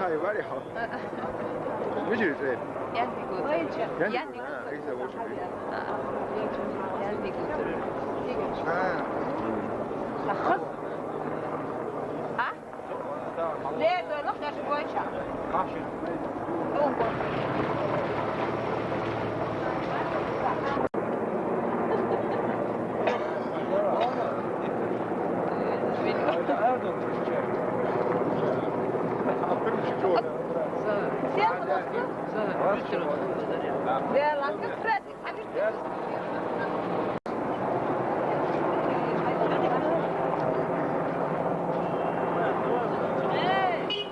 Hi, very hot. Which is it? Geldi götürür. Geldi Neyse boş ver. Geldi götürür. Ha. Kız. Ha? Nerede lan? Karşı boyunca. Karşı. Yok. Hey!